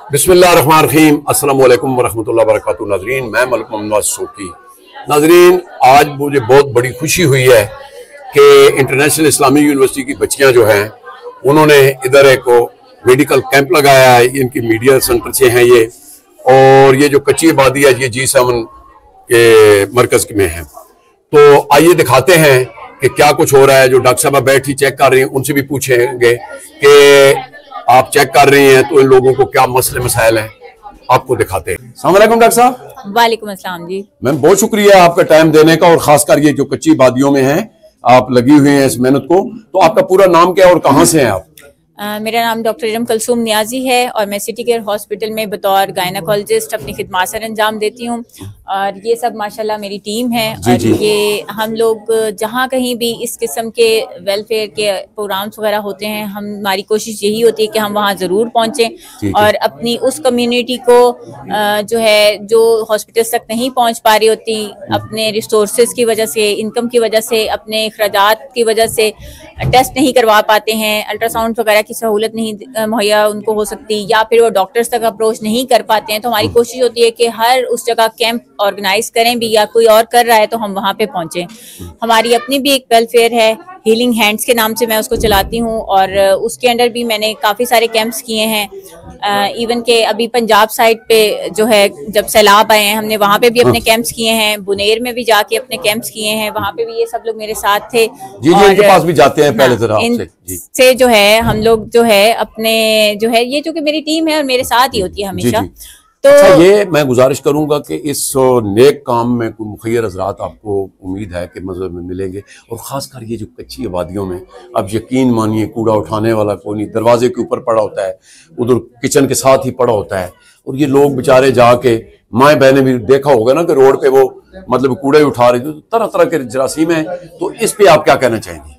बिस्मिल्लाहिर्रहमानिर्रहीम, अस्सलामु अलैकुम वरहमतुल्लाहि वबरकातुहू। नाज़रीन, मैं मलिक मोहम्मद सोकी। नाज़रीन, आज मुझे बहुत बड़ी खुशी हुई है कि इंटरनेशनल इस्लामिक यूनिवर्सिटी की बच्चियां जो हैं उन्होंने इधर एक मेडिकल कैंप लगाया है। इनकी मीडिया सेंटर से हैं ये, और ये जो कच्ची आबादी है ये G7 के मरकज में है। तो आइए दिखाते हैं कि क्या कुछ हो रहा है। जो डॉक्टर साहब बैठी चेक कर रही हैं उनसे भी पूछेंगे कि आप चेक कर रही हैं तो इन लोगों को क्या मसले मसाइल हैं, आपको दिखाते हैं। अस्सलाम वालेकुम डॉक्टर साहब। वालेकुम अस्सलाम जी। मैम, बहुत शुक्रिया आपका टाइम देने का, और खासकर ये जो कच्ची वादियों में हैं आप लगी हुई हैं इस मेहनत को। तो आपका पूरा नाम क्या है और कहाँ से हैं आप? मेरा नाम डॉक्टर इरम कलसूम नियाजी है और मैं सिटी केयर हॉस्पिटल में बतौर गायनाकोलॉजिस्ट अपनी खिदमत सर अंजाम देती हूँ। और ये सब माशाल्लाह मेरी टीम है। और ये हम लोग जहाँ कहीं भी इस किस्म के वेलफेयर के प्रोग्राम्स वगैरह होते हैं, हमारी कोशिश यही होती है कि हम वहाँ ज़रूर पहुँचें और अपनी उस कम्युनिटी को जो है जो हॉस्पिटल्स तक नहीं पहुँच पा रही होती, अपने रिसोर्सेज की वजह से, इनकम की वजह से, अपने अखराजात की वजह से टेस्ट नहीं करवा पाते हैं, अल्ट्रासाउंड वगैरह की सहूलत नहीं मुहैया उनको हो सकती, या फिर वो डॉक्टर्स तक अप्रोच नहीं कर पाते हैं। तो हमारी कोशिश होती है कि हर उस जगह कैंप ऑर्गेनाइज करें भी, या कोई और कर रहा है तो हम वहाँ पे पहुँचे। हमारी अपनी भी एक वेलफेयर है, हीलिंग हैंड्स के नाम से मैं उसको चलाती हूँ, और उसके अंडर भी मैंने काफ़ी सारे कैंप्स किए हैं। इवन के अभी पंजाब साइड पे जो है जब सैलाब आए हैं हमने वहाँ पे भी अपने कैंप्स किए हैं, बुनेर में भी जाके अपने कैंप्स किए हैं, वहाँ पे भी ये सब लोग मेरे साथ थे। जी, और इनके पास भी जाते हैं पहले तरह इनसे जो है हम लोग जो है अपने जो है ये जो कि मेरी टीम है और मेरे साथ ही होती है हमेशा। तो अच्छा, ये मैं गुजारिश करूंगा कि इस नेक काम में कोई मुखैर हज़रात आपको उम्मीद है कि मज़हब में मिलेंगे, और ख़ासकर ये जो कच्ची आबादियों में अब यकीन मानिए कूड़ा उठाने वाला कोई नहीं, दरवाजे के ऊपर पड़ा होता है, उधर किचन के साथ ही पड़ा होता है, और ये लोग बेचारे जाके, माएँ बहनें भी देखा होगा ना कि रोड पे वो मतलब कूड़े उठा रही थी, तो तरह तरह के जरासीम हैं। तो इस पे आप क्या कहना चाहेंगे?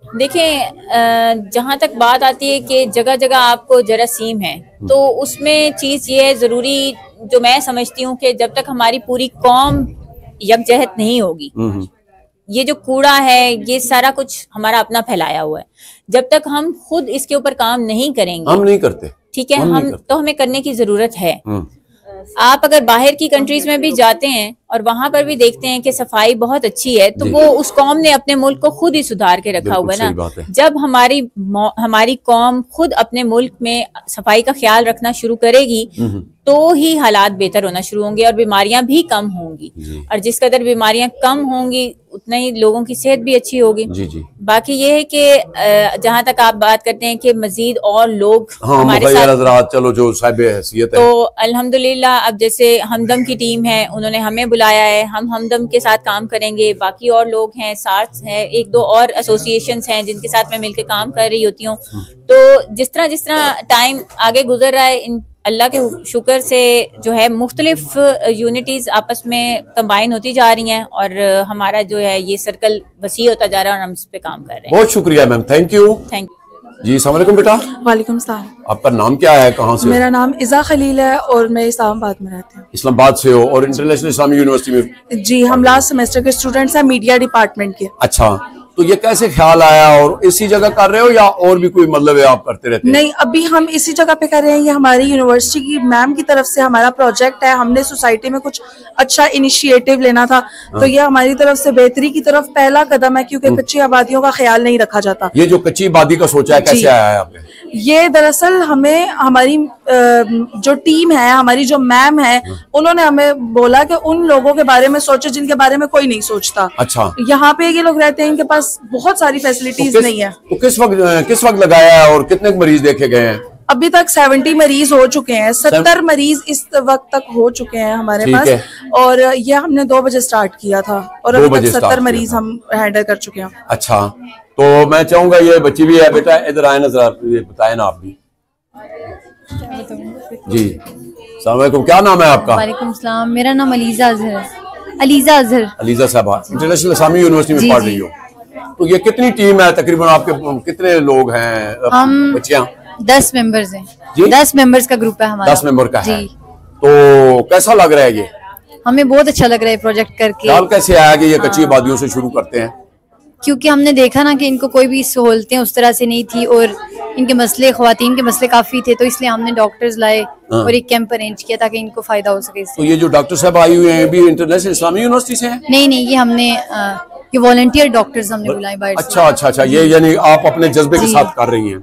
देखें, जहाँ तक बात आती है कि जगह जगह आपको जरासीम है, तो उसमें चीज़ ये है ज़रूरी जो मैं समझती हूँ कि जब तक हमारी पूरी कौम यकजहत नहीं होगी, ये जो कूड़ा है ये सारा कुछ हमारा अपना फैलाया हुआ है, जब तक हम खुद इसके ऊपर काम नहीं करेंगे, हम नहीं करते, ठीक है, तो हमें करने की जरूरत है। आप अगर बाहर की कंट्रीज में भी जाते हैं और वहां पर भी देखते हैं कि सफाई बहुत अच्छी है, तो वो उस कौम ने अपने मुल्क को खुद ही सुधार के रखा हुआ है ना। जब हमारी कौम खुद अपने मुल्क में सफाई का ख्याल रखना शुरू करेगी तो ही हालात बेहतर होना शुरू होंगे और बीमारियां भी कम होंगी, और जिस कदर बीमारियां कम होंगी उतना ही लोगों की सेहत भी अच्छी होगी। बाकी ये है कि जहां तक आप बात करते हैं कि मजीद और लोग हमारे साथ, चलो जो साहिब हैसियत है, तो अल्हम्दुलिल्लाह अब जैसे हमदम की टीम है, उन्होंने हमें बुलाया है, हम हमदम के साथ काम करेंगे। बाकी और लोग हैं, साथ है, एक दो और एसोसिएशंस हैं जिनके साथ मैं मिलकर काम कर रही होती हूँ। तो जिस तरह टाइम आगे गुजर रहा है, इन अल्लाह के शुक्र से जो है मुख्तलिफ यूनिटीज आपस में कंबाइन होती जा रही हैं, और हमारा जो है ये सर्कल वसी होता जा रहा है और हम इस पे काम कर रहे हैं। बहुत शुक्रिया मैम, थैंक यू। जी, अस्सलाम वालेकुम बेटा। वालेकुम सलाम। आपका नाम क्या है, कहाँ से? मेरा नाम इज़ा खलील है और मैं इस्लामाबाद में रहती हूँ। इस्लामाबाद से हो, और इंटरनेशनल इस्लामिक यूनिवर्सिटी में? जी, हम लास्ट सेमेस्टर के स्टूडेंट्स हैं, मीडिया डिपार्टमेंट के। अच्छा, तो ये कैसे ख्याल आया, और इसी जगह कर रहे हो या और भी कोई मतलब है आप करते रहते हैं? नहीं, अभी हम इसी जगह पे कर रहे हैं। ये हमारी यूनिवर्सिटी की मैम की तरफ से हमारा प्रोजेक्ट है। हमने सोसाइटी में कुछ अच्छा इनिशिएटिव लेना था, तो ये हमारी तरफ से बेहतरी की तरफ पहला कदम है, क्योंकि कच्ची आबादियों का ख्याल नहीं रखा जाता। ये जो कच्ची आबादी का सोचा है, कैसे आया है आपने? ये दरअसल हमें हमारी जो टीम है, हमारी जो मैम है, उन्होंने हमें बोला कि उन लोगों के बारे में सोचो जिनके बारे में कोई नहीं सोचता। अच्छा, यहाँ पे ये लोग रहते हैं, इनके पास बहुत सारी फैसिलिटीज नहीं है। तो किस वक्त लगाया है और कितने मरीज देखे गए हैं? अभी तक 70 मरीज हो चुके हैं, 70 मरीज इस वक्त तक हो चुके हैं हमारे पास, और ये हमने 2 बजे स्टार्ट किया था और अभी तक 70 मरीज हम हैंडल कर चुके हैं। अच्छा, तो मैं चाहूंगा, ये बच्ची भी है बेटा, इधर आए ना जरा, ये बताए ना आप भी। जी, अस्सलाम वालेकुम, क्या नाम है आपका? वालेकुम सलाम, मेरा नाम अलीजा अजहर है। अलीजा अजहर। अलीजा साहब इंटरनेशनल इस्लामिक यूनिवर्सिटी में पढ़ रही हो, तो ये कितनी टीम है तकरीबन, आपके कितने लोग हैं? हम बच्चियां 10 मेंबर्स हैं। 10 मेंबर्स का ग्रुप है हमारा। 10 मेंबर का है। तो कैसा लग रहा है ये? हमें बहुत अच्छा लग रहा है प्रोजेक्ट करके। ख्याल कैसे आया कि ये कच्ची आबादियों से शुरू करते हैं? क्योंकि हमने देखा ना कि इनको कोई भी सहूलतें उस तरह से नहीं थी, और इनके मसले, ख्वातीन के मसले काफी थे, तो इसलिए हमने डॉक्टर्स लाए और एक कैंप अरेंज किया ताकि इनको फायदा हो सके। तो ये जो डॉक्टर साहब आई हुए हैं भी इंटरनेशनल इस्लामी यूनिवर्सिटी से हैं? नहीं, ये हमने ये वॉलंटियर डॉक्टर्स हमने बुलाए बाहर से। अच्छा, ये यानी आप अपने जज्बे के साथ कर रही हैं।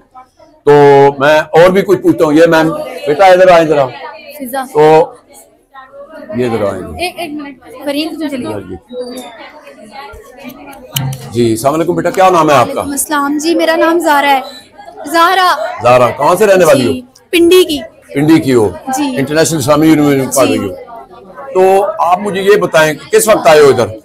तो मैं और भी कुछ पूछता हूँ। ये मैम बेटा इधर आए जरा, तो ये इधर आए। एक मिनट फरीद, तुम चलिए। जी अस्सलाम वालेकुम बेटा, क्या नाम है आपका? अस्सलाम जी, मेरा नाम ज़ारा है। ज़ारा कहाँ से रहने वाली हो? पिंडी की हो जी। इंटरनेशनल इस्लामी यूनिवर्सिटी पढ़ रही हो। तो आप मुझे ये बताएं किस वक्त आए हो इधर?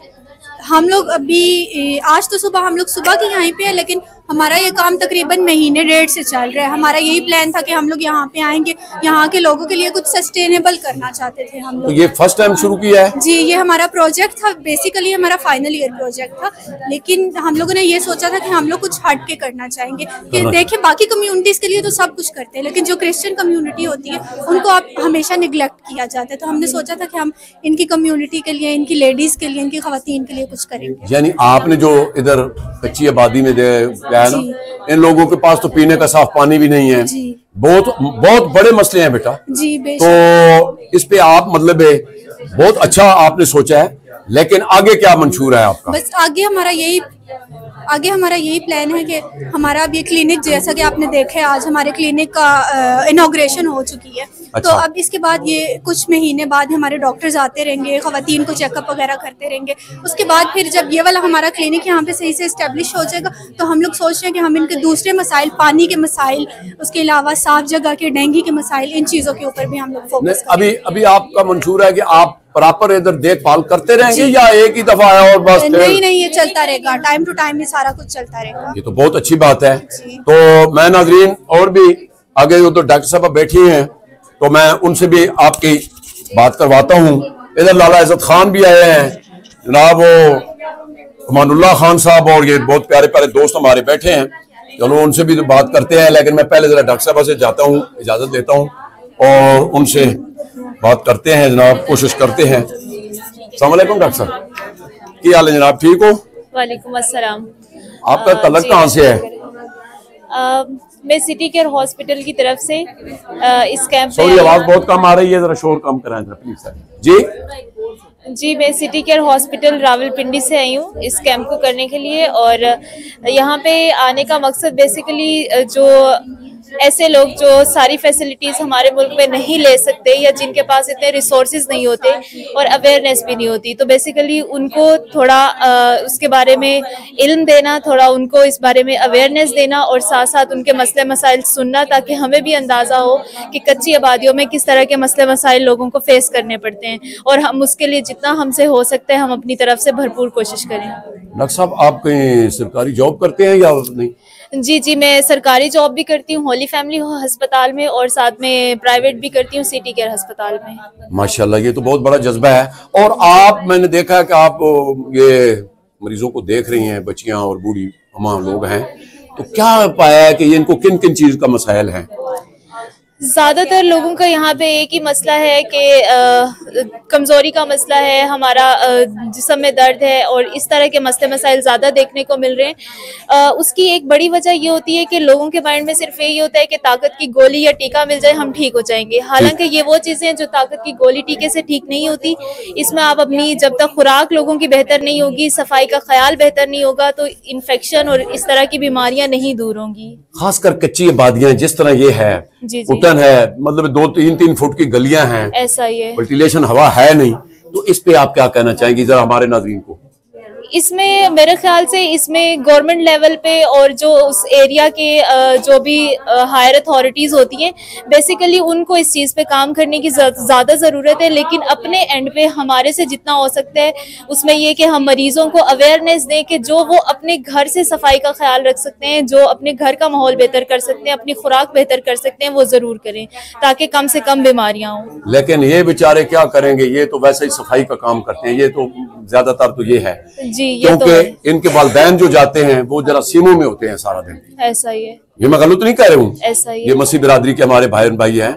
हम लोग अभी आज तो सुबह हम लोग सुबह के यहीं पे है, लेकिन हमारा ये काम तकरीबन महीने डेढ़ से चल रहा है। हमारा यही प्लान था कि हम लोग यहाँ पे आएंगे, यहाँ के लोगों के लिए कुछ सस्टेनेबल करना चाहते थे हम लोग। तो ये फर्स्ट टाइम शुरू किया है? जी, ये हमारा प्रोजेक्ट था, बेसिकली हमारा फाइनल ईयर प्रोजेक्ट था, लेकिन हम लोगों ने ये सोचा था कि हम लोग कुछ हट के करना चाहेंगे कि देखिए बाकी कम्युनिटीज के लिए तो सब कुछ करते हैं, लेकिन जो क्रिश्चियन कम्युनिटी होती है उनको आप हमेशा निगलेक्ट किया जाता है। तो हमने सोचा था कि हम इनकी कम्युनिटी के लिए, इनकी लेडीज के लिए, इनकी खवातीन के लिए कुछ करेंगे। यानी आपने जो इधर कच्ची आबादी में है ना, इन लोगों के पास तो पीने का साफ पानी भी नहीं है। बहुत बड़े मसले हैं बेटा जी। तो इस पे आप मतलब बहुत अच्छा आपने सोचा है, लेकिन आगे क्या मंशूर है आपका? बस आगे हमारा यही प्लान है कि हमारा अब ये क्लिनिक, जैसा कि आपने देखा है आज हमारे क्लिनिक का इनॉग्रेशन हो चुकी है। अच्छा। तो अब इसके बाद ये कुछ महीने बाद हमारे डॉक्टर्स आते रहेंगे, खवातीन को चेकअप वगैरह करते रहेंगे। उसके बाद फिर जब ये वाला हमारा क्लिनिक यहाँ पे सही से इस्टेब्लिश हो जाएगा, तो हम लोग सोच रहे हैं कि हम इनके दूसरे मसाइल, पानी के मसाइल, उसके अलावा साफ जगह के, डेंगू के मसाइल, इन चीजों के ऊपर भी हम लोग फोकस करेंगे। अभी आपका मंशूर है कि आप प्रॉपर इधर देखभाल करते रहेंगे या एक ही दफा आया और बस? नहीं, ये चलता रहेगा, टाइम टू टाइम ये सारा कुछ चलता रहेगा। ये तो बहुत अच्छी बात है। तो मैं नाजरीन और भी आगे जो तो डॉक्टर साहब बैठी हैं, तो मैं उनसे भी आपकी बात करवाता हूँ। इधर लाला इज्जत खान भी आए हैं, जनाब वो अमानुल्लाह खान साहब, और ये बहुत प्यारे प्यारे दोस्त हमारे बैठे हैं। चलो उनसे भी तो बात करते हैं, लेकिन मैं पहले जरा डॉक्टर साहब से जाता हूँ, इजाजत देता हूँ और उनसे बात करते हैं जनाब, कोशिश करते हैं। अस्सलाम वालेकुम डॉक्टर साहब, क्या हाल है जनाब, ठीक हो? वालेकुम अस्सलाम। आपका तलक कहाँ से है? मैं सिटी केयर हॉस्पिटल की तरफ से इस कैंप सॉरी आवाज बहुत कम आ रही है, जरा शोर कम कराएं जरा प्लीज सर। जी, मैं सिटी केयर हॉस्पिटल रावलपिंडी से आई हूँ इस कैंप को करने के लिए। और यहाँ पे आने का मकसद बेसिकली जो ऐसे लोग जो सारी फैसिलिटीज हमारे मुल्क में नहीं ले सकते या जिनके पास इतने रिसोर्सेज नहीं होते और अवेयरनेस भी नहीं होती, तो बेसिकली उनको थोड़ा उसके बारे में इल्म देना, थोड़ा उनको इस बारे में अवेयरनेस देना और साथ साथ उनके मसले मसाइल सुनना, ताकि हमें भी अंदाज़ा हो कि कच्ची आबादियों में किस तरह के मसले मसाइल लोगों को फेस करने पड़ते हैं, और हम उसके लिए जितना हमसे हो सकता है हम अपनी तरफ से भरपूर कोशिश करें। डॉक्टर साहब आप कहीं सरकारी जॉब करते हैं या नहीं? जी, मैं सरकारी जॉब भी करती हूँ होली फैमिली अस्पताल में, और साथ में प्राइवेट भी करती हूँ सिटी केयर अस्पताल में। माशाल्लाह, ये तो बहुत बड़ा जज्बा है। और आप, मैंने देखा है कि आप ये मरीजों को देख रही हैं, बच्चियां और बूढ़ी तमाम लोग हैं, तो क्या पाया है कि इनको किन किन चीज का मसाइल है? ज़्यादातर लोगों का यहाँ पे एक ही मसला है कि कमज़ोरी का मसला है, हमारा जिस्म में दर्द है, और इस तरह के मसले मसाइल ज़्यादा देखने को मिल रहे हैं। उसकी एक बड़ी वजह ये होती है कि लोगों के माइंड में सिर्फ यही होता है कि ताकत की गोली या टीका मिल जाए हम ठीक हो जाएंगे। हालांकि ये वो चीज़ें हैं जो ताकत की गोली टीके से ठीक नहीं होती। इसमें आप अपनी जब तक खुराक लोगों की बेहतर नहीं होगी, सफाई का ख्याल बेहतर नहीं होगा, तो इन्फेक्शन और इस तरह की बीमारियां नहीं दूर होंगी। खासकर कच्ची आबादियां जिस तरह ये है, उटन है, मतलब 2-3 फुट की गलियां हैं, ऐसा ही है, वेंटिलेशन हवा है नहीं, तो इस पे आप क्या कहना चाहेंगी जरा हमारे नाज़रीन को? इसमें मेरे ख्याल से इसमें गवर्नमेंट लेवल पे और जो उस एरिया के जो भी हायर अथॉरिटीज़ होती हैं, बेसिकली उनको इस चीज़ पे काम करने की ज़्यादा ज़रूरत है। लेकिन अपने एंड पे हमारे से जितना हो सकता है उसमें ये कि हम मरीज़ों को अवेयरनेस दें कि जो वो अपने घर से सफाई का ख्याल रख सकते हैं, जो अपने घर का माहौल बेहतर कर सकते हैं, अपनी खुराक बेहतर कर सकते हैं, वो ज़रूर करें ताकि कम से कम बीमारियाँ हों। लेकिन ये बेचारे क्या करेंगे, ये तो वैसे ही सफाई का काम करते हैं, ये तो ज़्यादातर तो ये है जी, ये क्योंकि तो इनके वालिदैन जो जाते हैं वो जरा सीमों में होते हैं सारा दिन। ऐसा ही है, ये मैं गलत नहीं कह रहा हूँ, ऐसा ही है। ये मसीह बिरादरी के हमारे भाई हैं,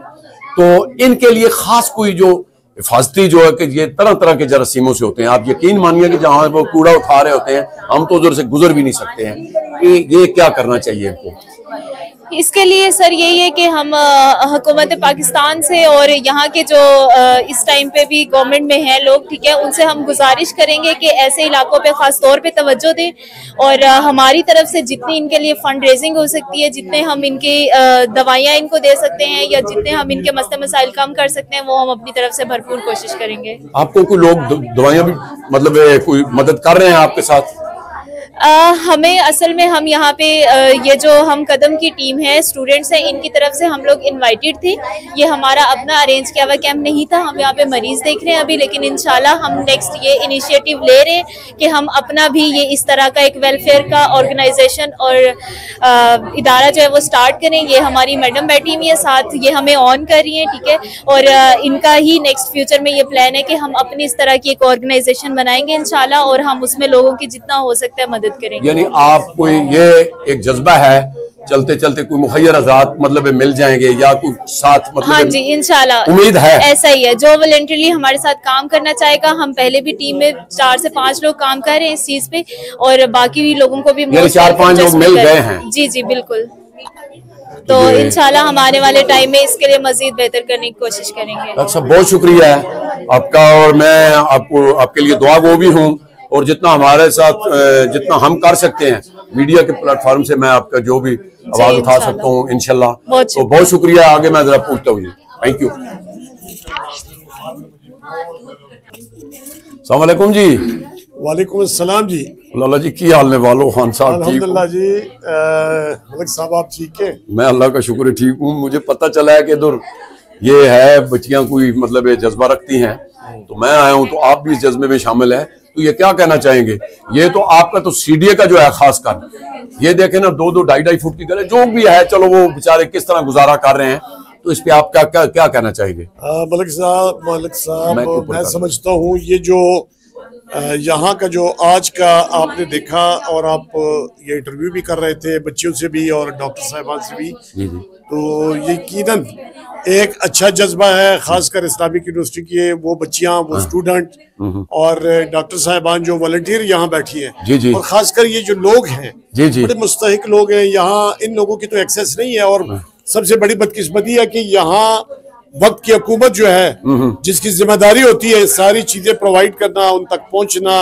तो इनके लिए खास कोई जो हिफाजती जो है कि ये तरह तरह के जरासीमों से होते हैं। आप यकीन मानिए कि जहाँ वो कूड़ा उठा रहे होते हैं हम तो उधर से गुजर भी नहीं सकते हैं। ये क्या करना चाहिए इनको? इसके लिए सर यही है कि हम हुकूमत पाकिस्तान से और यहाँ के जो इस टाइम पे भी गवर्नमेंट में हैं लोग, ठीक है, उनसे हम गुजारिश करेंगे कि ऐसे इलाकों पे खास तौर पे तवज्जो दें और हमारी तरफ से जितनी इनके लिए फंड रेजिंग हो सकती है, जितने हम इनकी दवाइयाँ इनको दे सकते हैं या जितने हम इनके मसले मसाइल कम कर सकते हैं, वो हम अपनी तरफ से भरपूर कोशिश करेंगे। आपको कोई लोग दवाइयाँ भी मतलब कोई मदद कर रहे हैं आपके साथ? हमें असल में हम यहाँ पे ये जो हम कदम की टीम है, स्टूडेंट्स हैं, इनकी तरफ से हम लोग इनवाइटेड थे। ये हमारा अपना अरेंज किया हुआ कैंप नहीं था, हम यहाँ पे मरीज देख रहे हैं अभी, लेकिन इंशाल्लाह हम नेक्स्ट ये इनिशिएटिव ले रहे हैं कि हम अपना भी ये इस तरह का एक वेलफेयर का ऑर्गेनाइजेशन और इदारा जो है वो स्टार्ट करें। ये हमारी मैडम बैठी हुई है साथ, ये हमें ऑन कर रही है, ठीक है, और इनका ही नेक्स्ट फ्यूचर में ये प्लान है कि हम अपनी इस तरह की एक ऑर्गेनाइजेशन बनाएंगे इंशाल्लाह, और हम उसमें लोगों की जितना हो सकता है मदद करेंगे। यानी आपको ये एक जज्बा है, चलते चलते कोई मुखैर आजाद मतलब मिल जाएंगे या कोई साथ मतलब? हाँ जी, इंशाल्लाह उम्मीद है ऐसा ही है। जो वॉलंटरली हमारे साथ काम करना चाहेगा, हम पहले भी टीम में 4 से 5 लोग काम कर रहे हैं इस चीज पे, और बाकी भी लोगों को भी 4-5 लोग मिल गए हैं। जी जी बिल्कुल। तो इंशाल्लाह हम आने वाले टाइम में इसके लिए मजीद बेहतर करने की कोशिश करेंगे। डॉक्टर साहब बहुत शुक्रिया आपका, और मैं आपको आपके लिए दुआ गो भी हूँ, और जितना हमारे साथ जितना हम कर सकते हैं मीडिया के प्लेटफॉर्म से मैं आपका जो भी आवाज उठा सकता हूँ इंशाल्लाह। तो बहुत शुक्रिया। आगे मैं जरा पूछता हूँ जी। Thank you. अस्सलाम वालेकुम जी। वालेकुम अस्सलाम जी। लाला जी की हाल में वालो खान साहब? अल्हम्दुलिल्लाह जी। मलिक साहब आप ठीक है? मैं अल्लाह का शुक्र ठीक हूँ। मुझे पता चला है कि इधर ये है बच्चियां कोई मतलब ये जज्बा रखती हैं, तो मैं आया हूँ, तो आप भी इस जज्बे में शामिल है, तो ये क्या कहना चाहेंगे? ये तो आपका तो सीडीए का जो है खास कर, ये देखे ना 2-2 2.5 फुट की गले जो भी है, चलो वो बेचारे किस तरह गुजारा कर रहे हैं, तो इस पे आप क्या कहना चाहेंगे? मलिक साहब मैं समझता हूँ ये जो यहाँ का जो आज का आपने देखा, और आप ये इंटरव्यू भी कर रहे थे बच्चियों से भी और डॉक्टर साहिबान से भी, तो यकीनन एक अच्छा जज्बा है, खासकर इस्लामिक यूनिवर्सिटी की वो बच्चियां, वो स्टूडेंट और डॉक्टर साहिबान जो वॉलंटियर यहाँ बैठी हैं, और खासकर ये जो लोग हैं बड़े मुस्तहिक लोग हैं। यहाँ इन लोगों की तो एक्सेस नहीं है, और सबसे बड़ी बदकिस्मती है कि यहाँ वक्त की हुकूमत जो है जिसकी जिम्मेदारी होती है सारी चीजें प्रोवाइड करना, उन तक पहुंचना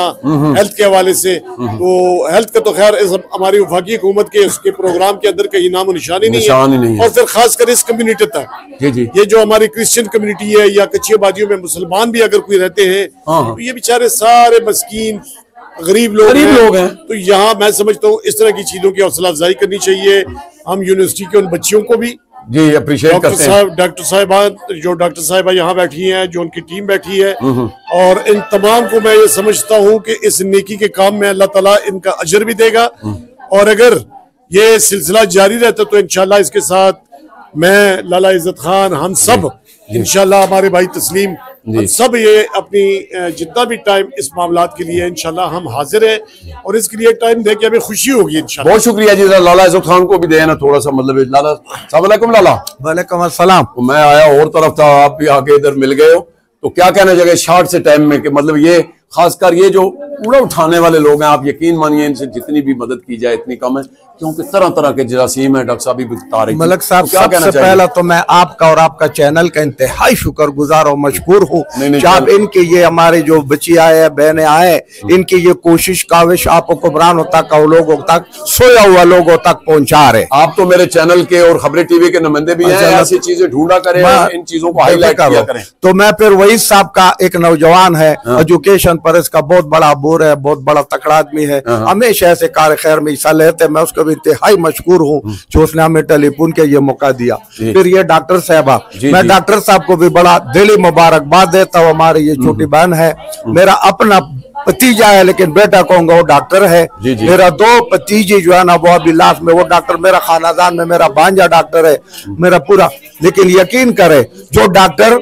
हेल्थ के हवाले से, तो हेल्थ का तो खैर हमारी वफाकी हुकूमत के उसके प्रोग्राम के अंदर कहीं नामो निशानी नहीं है। और फिर खासकर इस कम्युनिटी तक, ये जो हमारी क्रिश्चियन कम्युनिटी है या कच्ची आबादियों में मुसलमान भी अगर कोई रहते हैं, तो ये बेचारे सारे मस्कीन गरीब लोग हैं। तो यहाँ मैं समझता हूँ इस तरह की चीजों की हौसला अफजाई करनी चाहिए। हम यूनिवर्सिटी के उन बच्चियों को भी जी अप्रिशिएट करते हैं। डॉक्टर साहिबा यहाँ बैठी हैं, जो उनकी टीम बैठी है, और इन तमाम को मैं ये समझता हूँ कि इस नेकी के काम में अल्लाह ताला इनका अजर भी देगा, और अगर ये सिलसिला जारी रहता तो इंशाल्लाह इसके साथ मैं, लाला इज्जत खान, हम सब इंशाल्लाह, हमारे भाई तस्लीम, सब ये अपनी जितना भी टाइम इस मामलात के लिए इंशाल्लाह हम हाजिर हैं, और इसके लिए टाइम दे के हमें खुशी होगी इंशाल्लाह। बहुत शुक्रिया जी। लाला इज्जत खान को भी देना थोड़ा सा मतलब। लाला अस्सलाम वालेकुम। लाला वालेकुम अस्सलाम। मैं आया और तरफ था, आप भी आके इधर मिल गए हो, तो क्या कहना चाहिए शॉर्ट से टाइम में कि मतलब ये खासकर ये जो कूड़ा उठाने वाले लोग हैं, आप यकीन मानिए इनसे जितनी भी मदद की जाए इतनी कम है, क्योंकि तरह तरह के जरासीम है। डॉक्टर साहब भी बता रहे। मलिक साहब सबसे पहला तो मैं आपका और आपका चैनल का इंतहाई शुक्रगुजार और मशहूर हूँ। जब इनके ये हमारे जो बच्चियां आए, बहनें आए, इनकी ये कोशिश काविश आप हुक्मरानों तक और लोगों तक, सोया हुआ लोगों तक पहुँचा रहे। आप तो मेरे चैनल के और खबरें टीवी के नुमाइंदे भी हैं, ऐसी चीजें ढूंढा करें, इन चीजों को हाईलाइट किया करें। तो मैं फिर वही साहब का एक नौजवान है, एजुकेशन पर इसका बहुत बड़ा बोर है, बहुत बड़ा तकड़ा आदमी है, हमेशा ऐसे कार्य खैर में हिस्सा लेते हैं। मैं उसका भी इंतहाई मशहूर हूँ जो उसने हमें टेलीफोन के ये मौका दिया। फिर ये डॉक्टर साहबा, मैं डॉक्टर साहब को भी बड़ा दिली मुबारकबाद देता हूँ। हमारी ये छोटी बहन है, मेरा अपना भतीजा है, लेकिन बेटा कहूंगा वो डॉक्टर है। मेरा 2 भतीजे जो है ना वो अभी लास्ट में वो डॉक्टर, मेरा खानदान में मेरा भांजा डॉक्टर है, मेरा पूरा। लेकिन यकीन करे जो डॉक्टर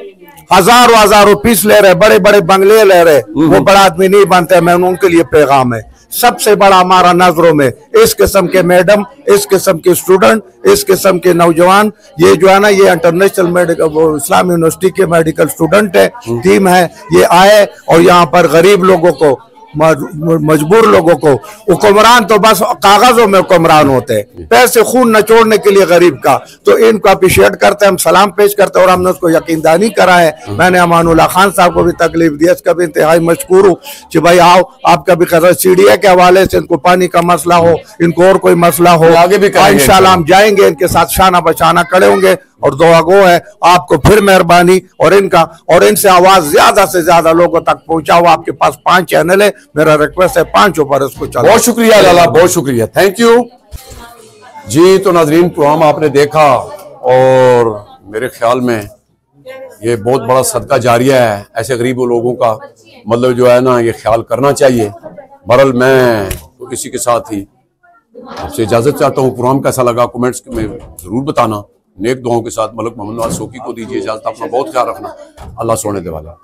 हजारों फीस ले रहे, बड़े बड़े बंगले ले रहे, वो बड़ा आदमी नहीं बनते। मैं उनके लिए पैगाम है, सबसे बड़ा हमारा नजरों में इस किस्म के मैडम, इस किस्म के स्टूडेंट, इस किस्म के नौजवान, ये जो है ना ये इंटरनेशनल मेडिकल इस्लाम यूनिवर्सिटी के मेडिकल स्टूडेंट है, टीम है, ये आए और यहाँ पर गरीब लोगों को मजबूर लोगों को। हुक्मरान तो बस कागजों में हुक्मरान होते हैं, पैसे खून नचोड़ने के लिए गरीब का। तो इनको अप्रिशिएट करते हैं, हम सलाम पेश करते हैं और हमने उसको यकीनदानी करा है। मैंने अमानुल्लाह खान साहब को भी तकलीफ दी, इसका भी इंतहाई मशकूर हूँ कि भाई आओ, आपका भी खबर सीडीए के हवाले से इनको पानी का मसला हो, इनको और कोई मसला हो, आगे भी इंशाल्लाह हम जाएंगे, इनके साथ शाना बशाना खड़े होंगे। और दुआ गो है आपको फिर मेहरबानी और इनका, और इनसे आवाज ज्यादा से ज्यादा लोगों तक पहुंचाओ। आपके पास 5 चैनल है, मेरा रिक्वेस्ट है 5 पर इसको चलाओ। बहुत शुक्रिया लाला, बहुत शुक्रिया, थैंक यू जी। तो नाजरीन, प्रोग्राम आपने देखा और मेरे ख्याल में ये बहुत बड़ा सदका जारिया है। ऐसे गरीब लोगों का मतलब जो है ना, ये ख्याल करना चाहिए। बहरहाल मैं तो इसी के साथ ही आपसे इजाजत चाहता हूँ। प्रोग्राम कैसा लगा कमेंट्स में जरूर बताना। नेक दुआओं के साथ मलिक मोहम्मद नवाज शौकी को दीजिए इजाजत। अपना बहुत ख्याल रखना। अल्लाह सोने दे वाला।